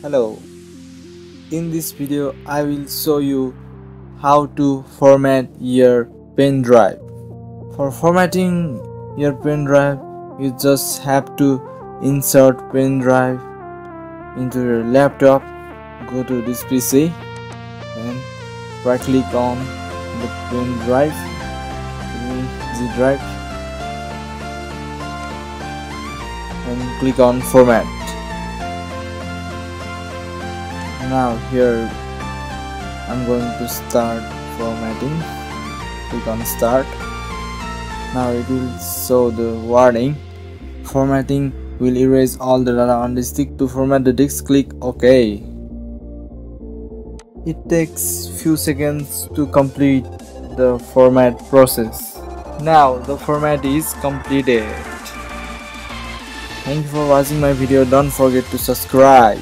Hello, in this video I will show you how to format your pen drive. For formatting your pen drive, you just have to insert pen drive into your laptop. Go to this PC and right click on the pen drive, Z drive, and click on format. Now here I'm going to start formatting. Click on start. Now it will show the warning, formatting will erase all the data on the stick. To format the disk, click OK. It takes few seconds to complete the format process. Now the format is completed. Thank you for watching my video. Don't forget to subscribe.